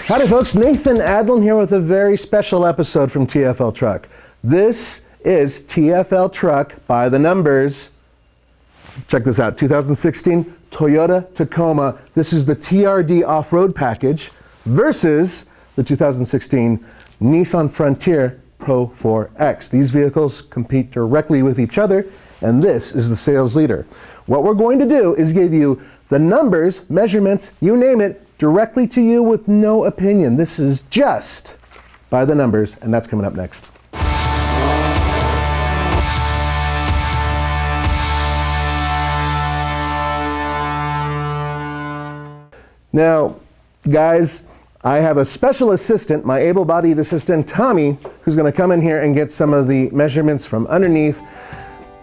Howdy folks, Nathan Adlin here with a very special episode from TFL Truck. This is TFL Truck by the numbers. Check this out, 2016 Toyota Tacoma. This is the TRD off-road package versus the 2016 Nissan Frontier PRO-4X. These vehicles compete directly with each other, and this is the sales leader. What we're going to do is give you the numbers, measurements, you name it, directly to you with no opinion. This is just by the numbers, and that's coming up next. Now, guys, I have a special assistant, my able-bodied assistant, Tommy, who's going to come in here and get some of the measurements from underneath,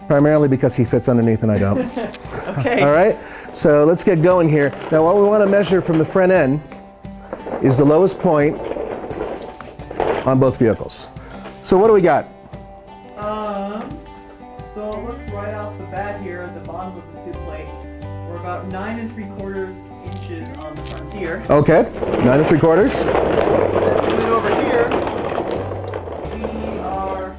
primarily because he fits underneath and I don't. Okay. All right, so let's get going here. Now, what we want to measure from the front end is the lowest point on both vehicles. So what do we got? So it looks right off the bat here at the bottom of the skid plate. We're about 9 3/4 inches on the Frontier. Okay, 9 3/4. Moving over here, we are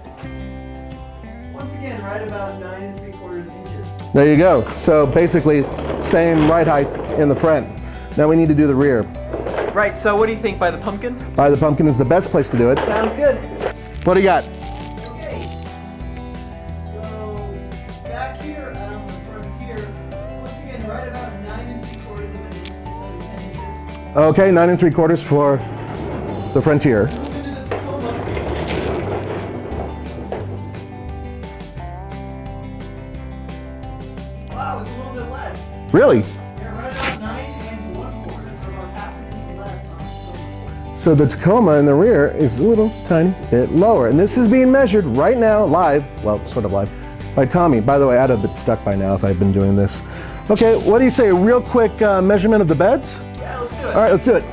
once again right about 9 3/4 inches. There you go. So basically, same ride height in the front. Now we need to do the rear. Right, so what do you think, by the pumpkin? By the pumpkin is the best place to do it. Sounds good. What do you got? Okay. So back here on the Frontier, once again right about 9 3/4 inches, maybe 10 inches. Okay, 9 3/4 for the Frontier. Moving to the Tacoma. Wow, it's a little bit less. Really? Yeah, right about 9 1/4, so about half an inch less on the Tacoma. So the Tacoma in the rear is a little tiny bit lower. And this is being measured right now, live, well, sort of live, by Tommy. By the way, I'd have been stuck by now if I'd been doing this. Okay, what do you say, a real quick measurement of the beds? Yeah, let's do it. All right, let's do it.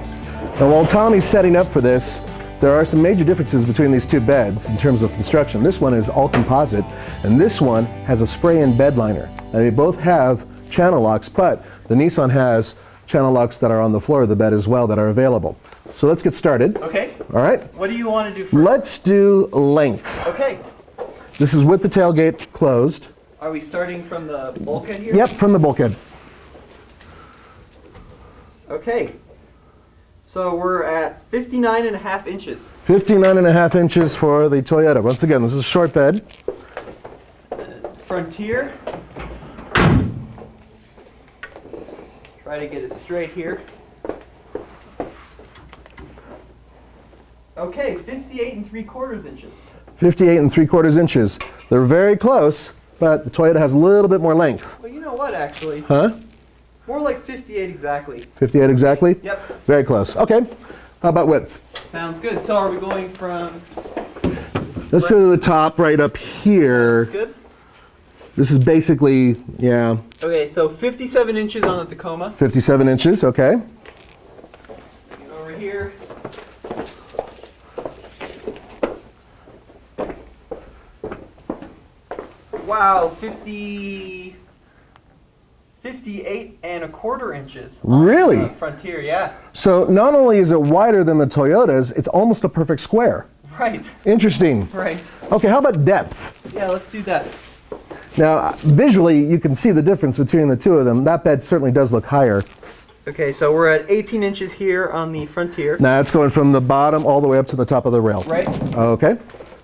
Now, while Tommy's setting up for this, there are some major differences between these two beds in terms of construction. This one is all composite, and this one has a spray-in bed liner. Now, they both have channel locks, but the Nissan has channel locks that are on the floor of the bed as well that are available. So let's get started. Okay. All right? What do you want to do first? Let's do length. Okay. This is with the tailgate closed. Are we starting from the bulkhead here? Yep, from the bulkhead. Okay. So we're at 59.5 inches. 59.5 inches for the Toyota. Once again, this is a short bed. Frontier. Try to get it straight here. Okay, 58 3/4 inches. 58 3/4 inches. They're very close, but the Toyota has a little bit more length. Well, you know what, actually? Huh? More like 58 exactly. 58 exactly? Yep. Very close. Okay. How about width? Sounds good. So are we going from... Let's go to the top right up here. Good? This is basically, yeah, Okay, so 57 inches on the Tacoma. 57 inches. Okay. Get over here. Wow, 58 1/4 inches. Really? On the Frontier, yeah. So not only is it wider than the Toyotas, it's almost a perfect square. Right, Interesting. right. Okay, how about depth? Yeah, let's do that. Now, visually, you can see the difference between the two of them. That bed certainly does look higher. Okay, so we're at 18 inches here on the Frontier. Now, it's going from the bottom all the way up to the top of the rail. Right. Okay.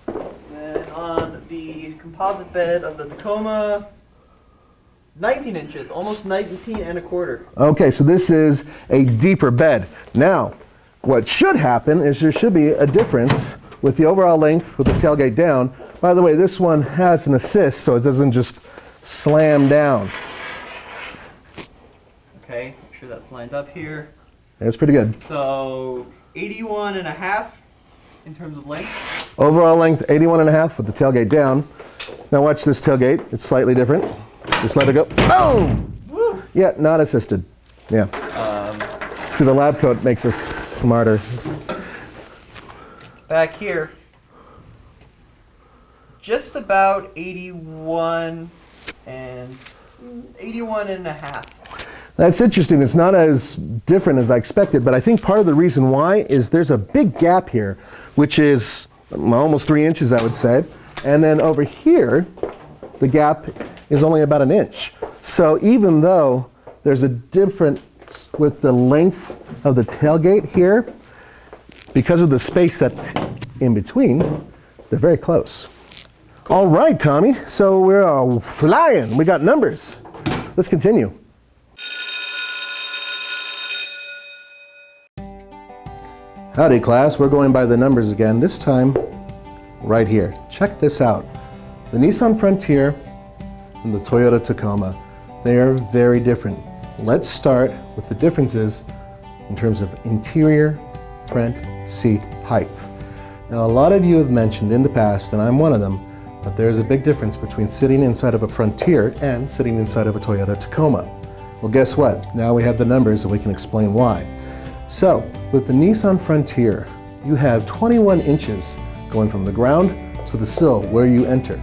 And on the composite bed of the Tacoma, 19 inches, almost 19 1/4. Okay, so this is a deeper bed. Now, what should happen is there should be a difference with the overall length with the tailgate down. By the way, this one has an assist, so it doesn't just slam down. Okay, make sure that's lined up here. That's pretty good. So 81.5 in terms of length. Overall length, 81.5 with the tailgate down. Now watch this tailgate. It's slightly different. Just let it go. Boom! Woo! Yeah, not assisted. Yeah. See, the lab coat makes us smarter. Back here, just about 81 and 81.5. That's interesting. It's not as different as I expected, but I think part of the reason why is there's a big gap here, which is almost 3 inches, I would say. And then over here, the gap is only about an inch. So even though there's a difference with the length of the tailgate here, because of the space that's in between, they're very close. Cool. All right, Tommy. So we're flying. We got numbers. Let's continue. Howdy, class. We're going by the numbers again, this time right here. Check this out. The Nissan Frontier and the Toyota Tacoma, they are very different. Let's start with the differences in terms of interior, front, seat height. Now, a lot of you have mentioned in the past, and I'm one of them, that there's a big difference between sitting inside of a Frontier and sitting inside of a Toyota Tacoma. Well, guess what? Now we have the numbers and we can explain why. So, with the Nissan Frontier, you have 21 inches going from the ground to the sill where you enter.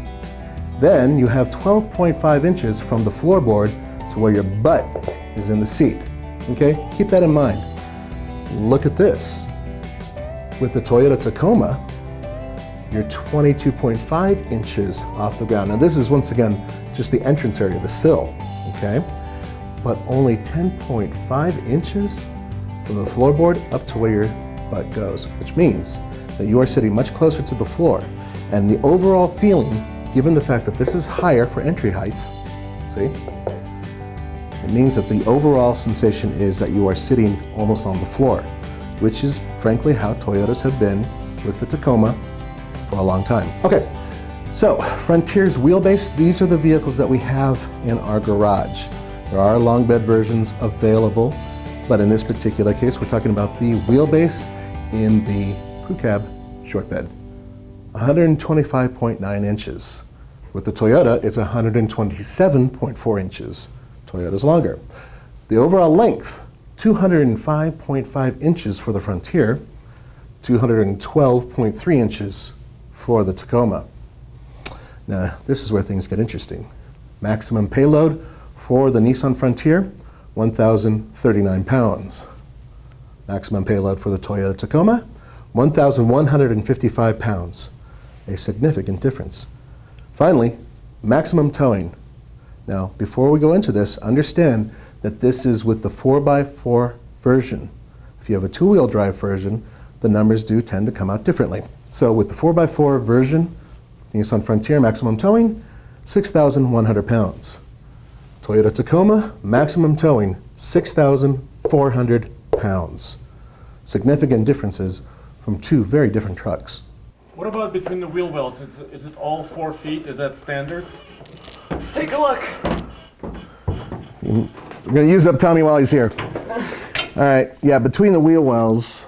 Then you have 12.5 inches from the floorboard to where your butt is in the seat. Okay, keep that in mind. Look at this. With the Toyota Tacoma, you're 22.5 inches off the ground. Now this is once again just the entrance area, the sill, okay? But only 10.5 inches from the floorboard up to where your butt goes, which means that you are sitting much closer to the floor. And the overall feeling, given the fact that this is higher for entry height, see? It means that the overall sensation is that you are sitting almost on the floor, which is frankly how Toyotas have been with the Tacoma for a long time. Okay, so Frontier's wheelbase, these are the vehicles that we have in our garage. There are long bed versions available, but in this particular case, we're talking about the wheelbase in the crew cab short bed. 125.9 inches. With the Toyota, it's 127.4 inches. Toyota's longer. The overall length, 205.5 inches for the Frontier, 212.3 inches for the Tacoma. Now, this is where things get interesting. Maximum payload for the Nissan Frontier, 1,039 pounds. Maximum payload for the Toyota Tacoma, 1,155 pounds. A significant difference. Finally, maximum towing. Now, before we go into this, understand that this is with the 4x4 version. If you have a two-wheel drive version, the numbers do tend to come out differently. So with the 4x4 version, Nissan Frontier maximum towing, 6,100 pounds. Toyota Tacoma, maximum towing, 6,400 pounds. Significant differences from two very different trucks. What about between the wheel wells? Is it all 4 feet? Is that standard? Let's take a look. We're going to use up Tommy while he's here. All right, yeah, between the wheel wells.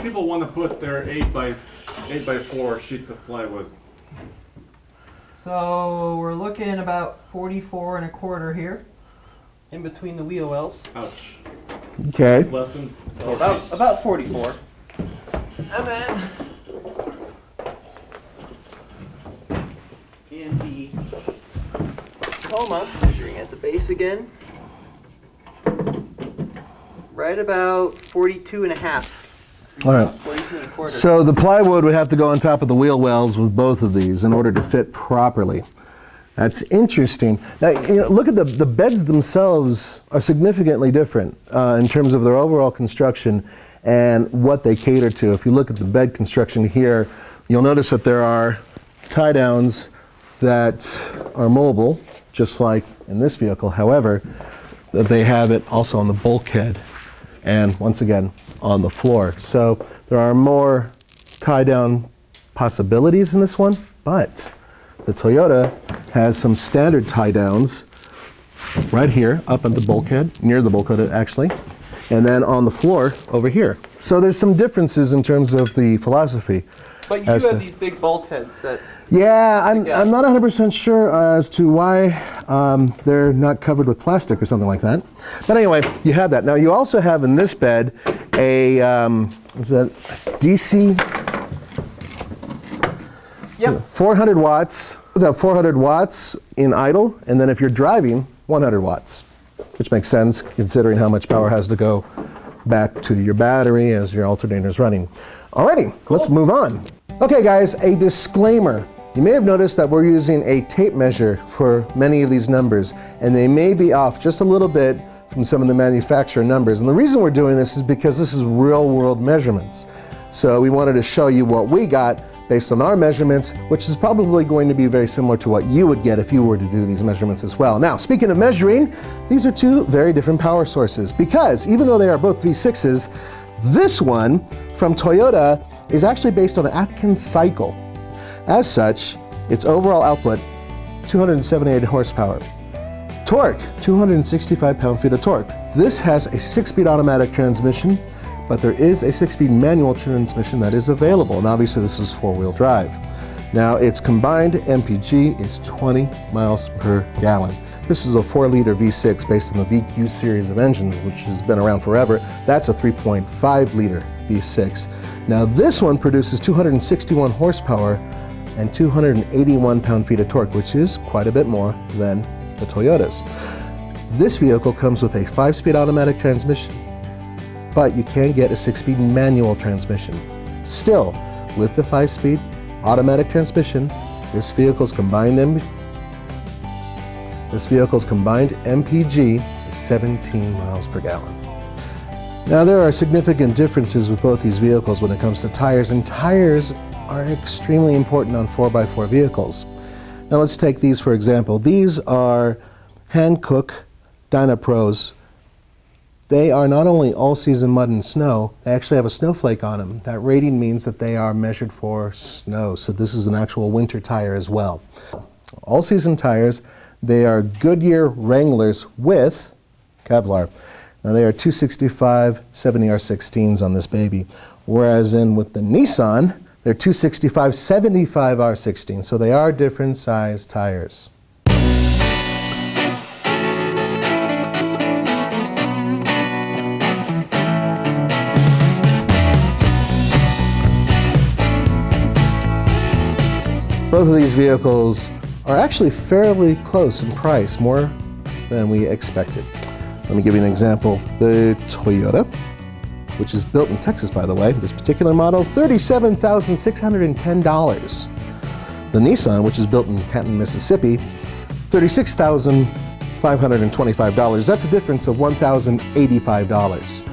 People want to put their 8x4 sheets of plywood. So we're looking about 44 and a quarter here, in between the wheel wells. Ouch. Okay. Less than So about 44. And then in the Tacoma, measuring at the base again, right about 42 and a half. All right. 42 and a quarter. So the plywood would have to go on top of the wheel wells with both of these in order to fit properly. That's interesting. Now, look at the beds themselves are significantly different in terms of their overall construction and what they cater to. If you look at the bed construction here, you'll notice that there are tie downs that are mobile, just like in this vehicle. However, that they have it also on the bulkhead and once again on the floor. So there are more tie down possibilities in this one, but the Toyota has some standard tie downs right here up at the bulkhead, near the bulkhead actually, and then on the floor over here. So there's some differences in terms of the philosophy. But you do have these big bolt heads that... Yeah, I'm not 100% sure as to why they're not covered with plastic or something like that. But anyway, you have that. Now you also have in this bed a, is that DC? Yep. 400 watts. It's 400 watts in idle, and then if you're driving, 100 watts. which makes sense considering how much power has to go back to your battery as your alternator is running. Alrighty, let's move on. Okay guys, a disclaimer. You may have noticed that we're using a tape measure for many of these numbers, and they may be off just a little bit from some of the manufacturer numbers. And the reason we're doing this is because this is real world measurements. So we wanted to show you what we got based on our measurements, which is probably going to be very similar to what you would get if you were to do these measurements as well. Now, speaking of measuring, these are two very different power sources, because even though they are both V6s, this one from Toyota is actually based on an Atkins cycle. As such, its overall output, 278 horsepower. Torque, 265 pound-feet of torque. This has a 6-speed automatic transmission, but there is a 6-speed manual transmission that is available, and obviously this is 4-wheel drive. Now, its combined MPG is 20 miles per gallon. This is a 4-liter V6 based on the VQ series of engines, which has been around forever. That's a 3.5-liter V6. Now, this one produces 261 horsepower and 281 pound-feet of torque, which is quite a bit more than the Toyotas. This vehicle comes with a 5-speed automatic transmission, but you can get a 6-speed manual transmission. Still, with the 5-speed automatic transmission, this vehicle's combined MPG is 17 miles per gallon. Now, there are significant differences with both these vehicles when it comes to tires, and tires are extremely important on 4x4 vehicles. Now let's take these for example. These are Hankook Dynapros. They are not only all-season mud and snow, they actually have a snowflake on them. That rating means that they are measured for snow, so this is an actual winter tire as well. All-season tires, they are Goodyear Wranglers with Kevlar. Now they are 265 70R16s on this baby, whereas with the Nissan, they're 265 75R16, so they are different size tires. Both of these vehicles are actually fairly close in price, more than we expected. Let me give you an example. The Toyota, which is built in Texas, by the way, this particular model, $37,610. The Nissan, which is built in Canton, Mississippi, $36,525. That's a difference of $1,085.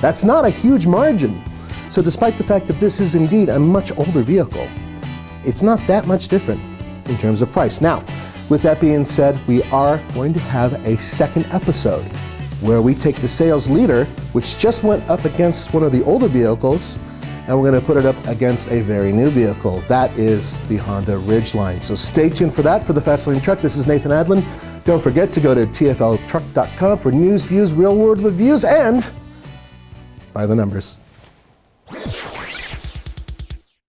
That's not a huge margin. So despite the fact that this is indeed a much older vehicle, it's not that much different in terms of price. Now, with that being said, we are going to have a second episode where we take the sales leader, which just went up against one of the older vehicles, and we're going to put it up against a very new vehicle. That is the Honda Ridgeline. So stay tuned for that. For the Fast Lane Truck, this is Nathan Adlin. Don't forget to go to tfltruck.com for news, views, real-world reviews, and buy the numbers.